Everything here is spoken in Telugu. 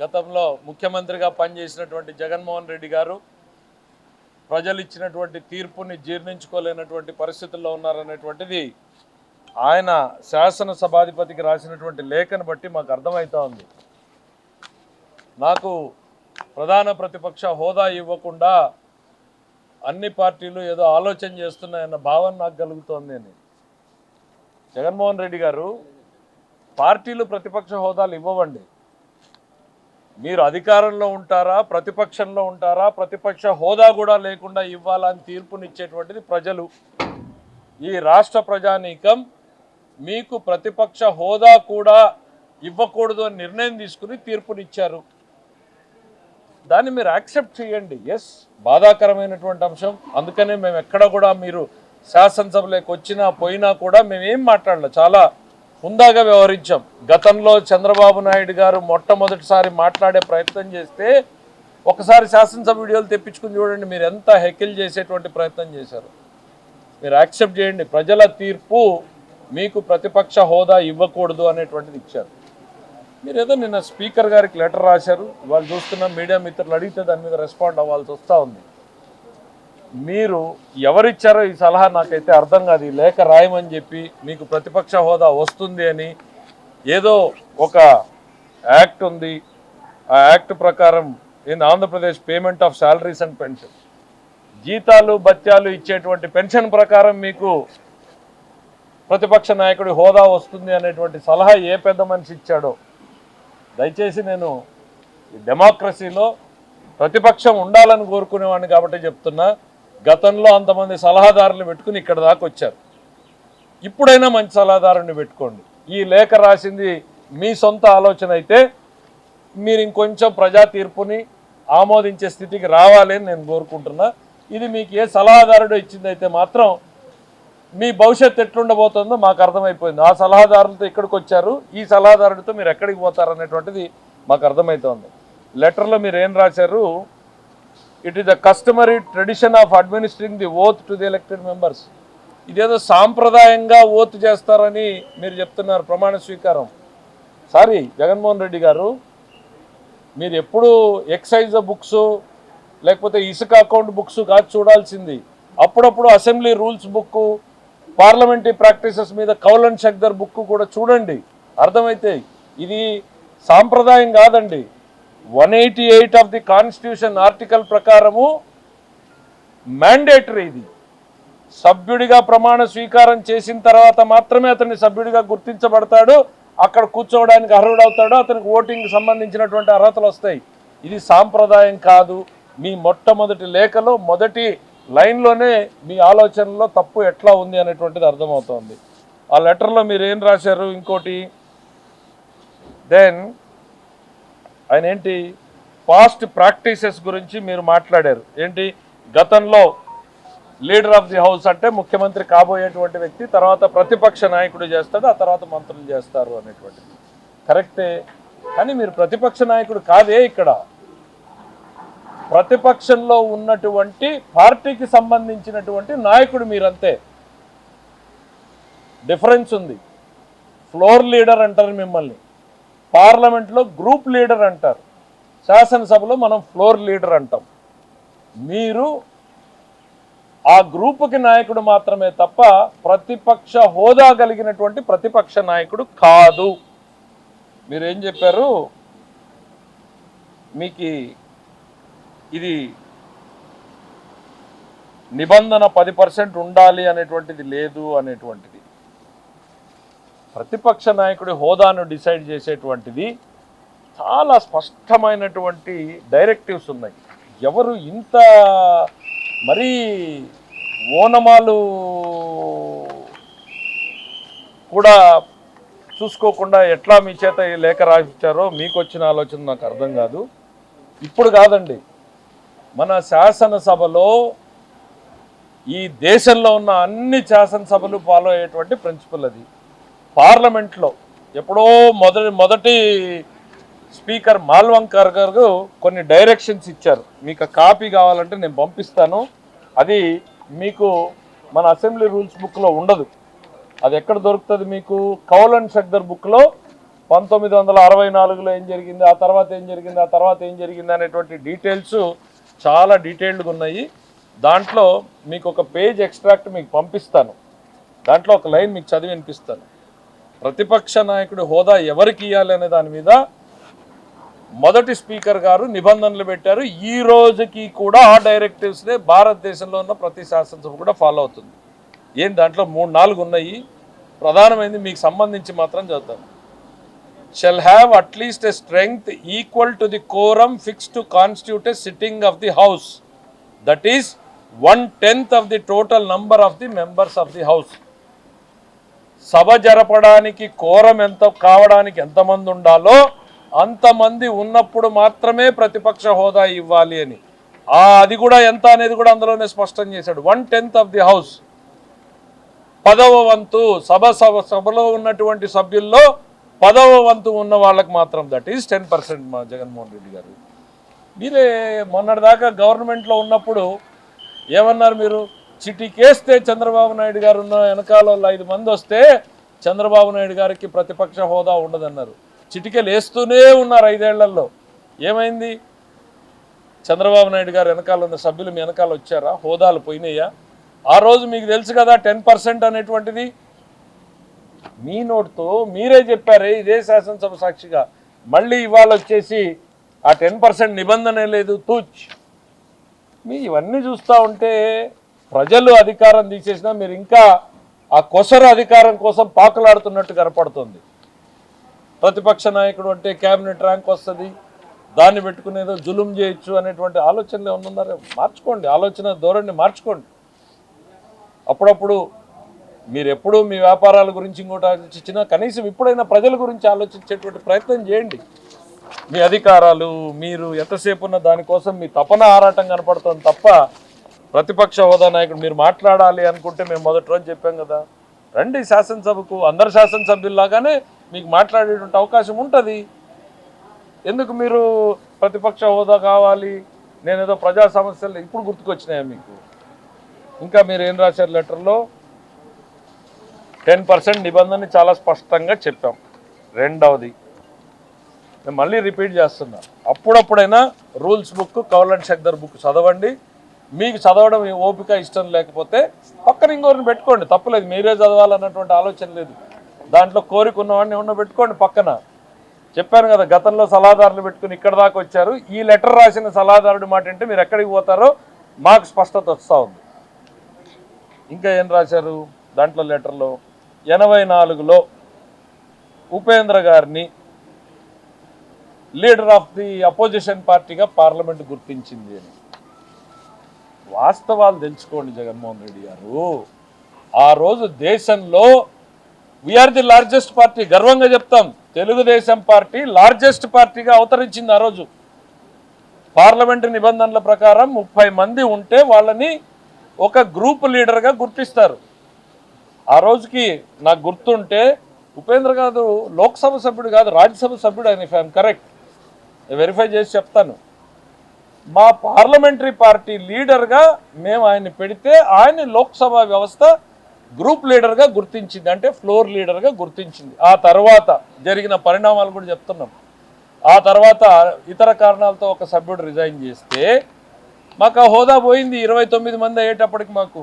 గతంలో ముఖ్యమంత్రిగా పనిచేసినటువంటి జగన్మోహన్ రెడ్డి గారు ప్రజలు ఇచ్చినటువంటి తీర్పుని జీర్ణించుకోలేనటువంటి పరిస్థితుల్లో ఉన్నారనేటువంటిది ఆయన శాసనసభాధిపతికి రాసినటువంటి లేఖను బట్టి మాకు అర్థమవుతా ఉంది. నాకు ప్రధాన ప్రతిపక్ష హోదా ఇవ్వకుండా అన్ని పార్టీలు ఏదో ఆలోచన చేస్తున్నాయన్న భావన నాకు కలుగుతోంది అని. జగన్మోహన్ రెడ్డి గారు, పార్టీలు ప్రతిపక్ష హోదాలు ఇవ్వవండి. మీరు అధికారంలో ఉంటారా, ప్రతిపక్షంలో ఉంటారా, ప్రతిపక్ష హోదా కూడా లేకుండా ఇవ్వాలని తీర్పునిచ్చేటువంటిది ప్రజలు. ఈ రాష్ట్ర ప్రజానీకం మీకు ప్రతిపక్ష హోదా కూడా ఇవ్వకూడదు అని నిర్ణయం తీసుకుని తీర్పునిచ్చారు. దాన్ని మీరు యాక్సెప్ట్ చేయండి. ఎస్, బాధాకరమైనటువంటి అంశం. అందుకనే మేము ఎక్కడ కూడా మీరు శాసనసభలోకి వచ్చినా పోయినా కూడా మేమేం మాట్లాడలేదు, చాలా హుందాగా వ్యవహరించాం. గతంలో చంద్రబాబు నాయుడు గారు మొట్టమొదటిసారి మాట్లాడే ప్రయత్నం చేస్తే ఒకసారి శాసనసభ వీడియోలు తెప్పించుకుని చూడండి, మీరు ఎంత హెకిల్ చేసేటువంటి ప్రయత్నం చేశారు. మీరు యాక్సెప్ట్ చేయండి. ప్రజల తీర్పు మీకు ప్రతిపక్ష హోదా ఇవ్వకూడదు అనేటువంటిది ఇచ్చారు. మీరు ఏదో నిన్న స్పీకర్ గారికి లెటర్ రాశారు, వాళ్ళు చూస్తున్న మీడియా మిత్రులు అడిగితే దాని మీద రెస్పాండ్ అవ్వాల్సి వస్తూ ఉంది. మీరు ఎవరిచ్చారో ఈ సలహా నాకైతే అర్థం కాదు. ఈ లేఖ రాయమని చెప్పి మీకు ప్రతిపక్ష హోదా వస్తుంది అని ఏదో ఒక యాక్ట్ ఉంది, ఆ యాక్ట్ ప్రకారం in Andhra Pradesh payment of salaries and pension, జీతాలు భత్యాలు ఇచ్చేటువంటి పెన్షన్ ప్రకారం మీకు ప్రతిపక్ష నాయకుడి హోదా వస్తుంది అనేటువంటి సలహా ఏ పెద్ద మనిషి ఇచ్చాడో. దయచేసి నేను ఈ డెమోక్రసీలో ప్రతిపక్షం ఉండాలని కోరుకునేవాడిని కాబట్టి చెప్తున్నా. గతంలో అంతమంది సలహాదారులు పెట్టుకుని ఇక్కడ దాకా వచ్చారు. ఇప్పుడైనా మంచి సలహాదారుని పెట్టుకోండి. ఈ లేఖ రాసింది మీ సొంత ఆలోచన అయితే మీరు ఇంకొంచెం ప్రజా తీర్పుని ఆమోదించే స్థితికి రావాలి అని నేను కోరుకుంటున్నా. ఇది మీకు ఏ సలహాదారుడు ఇచ్చిందైతే మాత్రం మీ భవిష్యత్తు ఎట్లుండబోతుందో మాకు అర్థమైపోయింది. ఆ సలహాదారులతో ఇక్కడికి వచ్చారు, ఈ సలహాదారుడితో మీరు ఎక్కడికి పోతారు అనేటువంటిది మాకు అర్థమవుతోంది. లెటర్లో మీరు ఏం రాశారు? It is the customary tradition of administering the oath to the elected members. ఇదేదో సాంప్రదాయంగా ఓత్ చేస్తారని మీరు చెప్తున్నారు, ప్రమాణ స్వీకారం. సారీ జగన్మోహన్ రెడ్డి గారు, మీరు ఎప్పుడు ఎక్సైజ్ బుక్స్ లేకపోతే ఇసుక అకౌంట్ బుక్స్ కాదు చూడాల్సింది. అప్పుడప్పుడు assembly rules book, parliamentary practices మీద కౌలన్ షక్దర్ బుక్ కూడా చూడండి, అర్థమైతే. ఇది సాంప్రదాయం కాదండి. 188 ఆఫ్ ది కాన్స్టిట్యూషన్ ఆర్టికల్ ప్రకారము మ్యాండేటరీ. ఇది సభ్యుడిగా ప్రమాణ స్వీకారం చేసిన తర్వాత మాత్రమే అతన్ని సభ్యుడిగా గుర్తించబడతాడు, అక్కడ కూర్చోవడానికి అర్హుడవుతాడు, అతనికి ఓటింగ్ సంబంధించినటువంటి అర్హతలు వస్తాయి. ఇది సాంప్రదాయం కాదు. మీ మొట్టమొదటి లేఖలో మొదటి లైన్లోనే మీ ఆలోచనలో తప్పు ఎట్లా ఉంది అనేటువంటిది అర్థమవుతోంది. ఆ లెటర్లో మీరు ఏం రాశారు? ఇంకోటి, దెన్ ఆయన ఏంటి పాస్ట్ ప్రాక్టీసెస్ గురించి మీరు మాట్లాడారు. ఏంటి, గతంలో లీడర్ ఆఫ్ ది హౌస్ అంటే ముఖ్యమంత్రి కాబోయేటువంటి వ్యక్తి, తర్వాత ప్రతిపక్ష నాయకుడు చేస్తాడు, ఆ తర్వాత మంత్రులు చేస్తారు అనేటువంటిది కరెక్టే. కానీ మీరు ప్రతిపక్ష నాయకుడు కాదే. ఇక్కడ ప్రతిపక్షంలో ఉన్నటువంటి పార్టీకి సంబంధించినటువంటి నాయకుడు మీరంతే. డిఫరెన్స్ ఉంది. ఫ్లోర్ లీడర్ అంటారు మిమ్మల్ని, పార్లమెంట్లో గ్రూప్ లీడర్ అంటారు, శాసనసభలో మనం ఫ్లోర్ లీడర్ అంటాం. మీరు ఆ గ్రూపుకి నాయకుడు మాత్రమే తప్ప ప్రతిపక్ష హోదా కలిగినటువంటి ప్రతిపక్ష నాయకుడు కాదు. మీరేం చెప్పారు? మీకు ఇది నిబంధన 10% ఉండాలి అనేటువంటిది లేదు అనేటువంటిది. ప్రతిపక్ష నాయకుడి హోదాను డిసైడ్ చేసేటువంటిది చాలా స్పష్టమైనటువంటి డైరెక్టివ్స్ ఉన్నాయి. ఎవరు ఇంత మరీ ఓనమాలు కూడా చూసుకోకుండా ఎట్లా మీ చేత ఈ లేఖ రాసిచ్చారో మీకు వచ్చిన ఆలోచన నాకు అర్థం కాదు. ఇప్పుడు కాదండి, మన శాసనసభలో ఈ దేశంలో ఉన్న అన్ని శాసనసభలు ఫాలో అయ్యేటువంటి ప్రిన్సిపల్ అది. పార్లమెంట్లో ఎప్పుడో మొదటి స్పీకర్ మాల్వంకర్ గారు కొన్ని డైరెక్షన్స్ ఇచ్చారు. మీకు కాపీ కావాలంటే నేను పంపిస్తాను. అది మీకు మన అసెంబ్లీ రూల్స్ బుక్లో ఉండదు. అది ఎక్కడ దొరుకుతుంది మీకు? కౌలన్ షక్దర్ బుక్లో 1964లో ఏం జరిగింది, ఆ తర్వాత ఏం జరిగింది, ఆ తర్వాత ఏం జరిగింది అనేటువంటి డీటెయిల్స్ చాలా డీటెయిల్డ్గా ఉన్నాయి. దాంట్లో మీకు ఒక పేజ్ ఎక్స్ట్రాక్ట్ మీకు పంపిస్తాను. దాంట్లో ఒక లైన్ మీకు చదివి వినిపిస్తాను. ప్రతిపక్ష నాయకుడి హోదా ఎవరికి ఇవ్వాలి అనే దాని మీద మొదటి స్పీకర్ గారు నిబంధనలు పెట్టారు. ఈ రోజుకి కూడా ఆ డైరెక్టివ్స్నే భారతదేశంలో ఉన్న ప్రతి శాసనసభ కూడా ఫాలో అవుతుంది. ఏం దాంట్లో 3-4 ఉన్నాయి. ప్రధానమైనది మీకు సంబంధించి మాత్రం చదువుతాను. She'll have at least a strength equal to the quorum fix to constitute a sitting of the house, that is 1/10 of the total number of the members of the house. సభ జరపడానికి కోరం ఎంత కావడానికి ఎంతమంది ఉండాలో అంతమంది ఉన్నప్పుడు మాత్రమే ప్రతిపక్ష హోదా ఇవ్వాలి అని. అది కూడా ఎంత అనేది కూడా అందులోనే స్పష్టం చేశాడు. 1/10 ఆఫ్ ది హౌస్, 10వ వంతు సభలో ఉన్నటువంటి సభ్యుల్లో 10వ వంతు ఉన్న వాళ్ళకి మాత్రం, దట్ ఈస్ 10%. మా జగన్మోహన్ రెడ్డి గారు మీరే మొన్నటిదాకా గవర్నమెంట్లో ఉన్నప్పుడు ఏమన్నారు మీరు? చిటికేస్తే చంద్రబాబు నాయుడు గారు ఉన్న వెనకాల 5 మంది వస్తే చంద్రబాబు నాయుడు గారికి ప్రతిపక్ష హోదా ఉండదన్నారు. చిటికెలు వేస్తూనే ఉన్నారు 5 ఏళ్లలో. ఏమైంది? చంద్రబాబు నాయుడు గారు వెనకాల ఉన్న సభ్యులు మీ వెనకాల వచ్చారా? హోదాలు పోయినాయా? ఆ రోజు మీకు తెలుసు కదా 10% అనేటువంటిది. మీ నోటితో మీరే చెప్పారే ఇదే శాసనసభ సాక్షిగా. మళ్ళీ ఇవాళ వచ్చేసి ఆ 10% నిబంధనే లేదు తూచ్. మీ ఇవన్నీ చూస్తూ ఉంటే ప్రజలు అధికారం తీసేసినా మీరు ఇంకా ఆ కొసరు అధికారం కోసం పాకులాడుతున్నట్టు కనపడుతుంది. ప్రతిపక్ష నాయకుడు అంటే క్యాబినెట్ ర్యాంక్ వస్తుంది, దాన్ని పెట్టుకునేదో జులుం చేయొచ్చు అనేటువంటి ఆలోచనలు ఏమన్నా ఉన్నారో మార్చుకోండి. ఆలోచన ధోరణి మార్చుకోండి. అప్పుడప్పుడు మీరు ఎప్పుడూ మీ వ్యాపారాల గురించి ఇంకోటి ఆలోచించినా కనీసం ఇప్పుడైనా ప్రజల గురించి ఆలోచించేటువంటి ప్రయత్నం చేయండి. మీ అధికారాలు మీరు ఎంతసేపు ఉన్న దానికోసం మీ తపన ఆరాటం కనపడుతుంది తప్ప ప్రతిపక్ష హోదా నాయకుడు మీరు మాట్లాడాలి అనుకుంటే మేము మొదటి రోజు చెప్పాం కదా, రండి శాసనసభకు. అందరు శాసనసభ్యుల్లాగానే మీకు మాట్లాడేటువంటి అవకాశం ఉంటుంది. ఎందుకు మీరు ప్రతిపక్ష హోదా కావాలి, నేనేదో ప్రజా సమస్యలు ఇప్పుడు గుర్తుకొచ్చినాయా మీకు? ఇంకా మీరు ఏం రాశారు లెటర్లో? 10% నిబంధనని చాలా స్పష్టంగా చెప్పాం. రెండవది నేను మళ్ళీ రిపీట్ చేస్తున్నా, అప్పుడప్పుడైనా rules book, Kaul and Shakdher book చదవండి. మీకు చదవడం ఓపిక ఇష్టం లేకపోతే పక్కన ఇంకోరిని పెట్టుకోండి, తప్పులేదు. మీరే చదవాలన్నటువంటి ఆలోచన లేదు. దాంట్లో కోరిక ఉన్నవాడిని ఉన్న పెట్టుకోండి పక్కన. చెప్పాను కదా, గతంలో సలహాదారులు పెట్టుకుని ఇక్కడ దాకా వచ్చారు. ఈ లెటర్ రాసిన సలహాదారుడి మాట అంటే మీరు ఎక్కడికి పోతారో మాకు స్పష్టత వస్తూ ఉంది. ఇంకా ఏం రాశారు దాంట్లో లెటర్లో? 84లో ఉపేంద్ర గారిని లీడర్ ఆఫ్ ది అపోజిషన్ పార్టీగా పార్లమెంట్ గుర్తించింది అని. వాస్తవాలు తెలుసుకోండి జగన్మోహన్ రెడ్డి గారు. ఆ రోజు దేశంలో వీఆర్ ది లార్జెస్ట్ పార్టీ, గర్వంగా చెప్తాం. తెలుగుదేశం పార్టీ లార్జెస్ట్ పార్టీగా అవతరించింది. ఆ రోజు పార్లమెంటు నిబంధనల ప్రకారం 30 మంది ఉంటే వాళ్ళని ఒక గ్రూప్ లీడర్గా గుర్తిస్తారు. ఆ రోజుకి నాకు గుర్తుంటే ఉపేంద్ర గారు లోక్సభ సభ్యుడు కాదు, రాజ్యసభ సభ్యుడు ఆయన. ఇఫ్ ఐఎమ్ కరెక్ట్, వెరిఫై చేసి చెప్తాను. మా పార్లమెంటరీ పార్టీ లీడర్గా మేము ఆయన్ని పెడితే ఆయన లోక్సభ వ్యవస్థ గ్రూప్ లీడర్గా గుర్తించింది, అంటే ఫ్లోర్ లీడర్గా గుర్తించింది. ఆ తర్వాత జరిగిన పరిణామాలు కూడా చెప్తున్నాం. ఆ తర్వాత ఇతర కారణాలతో ఒక సభ్యుడు రిజైన్ చేస్తే మాకు ఆ హోదా పోయింది. 29 మంది అయ్యేటప్పటికి మాకు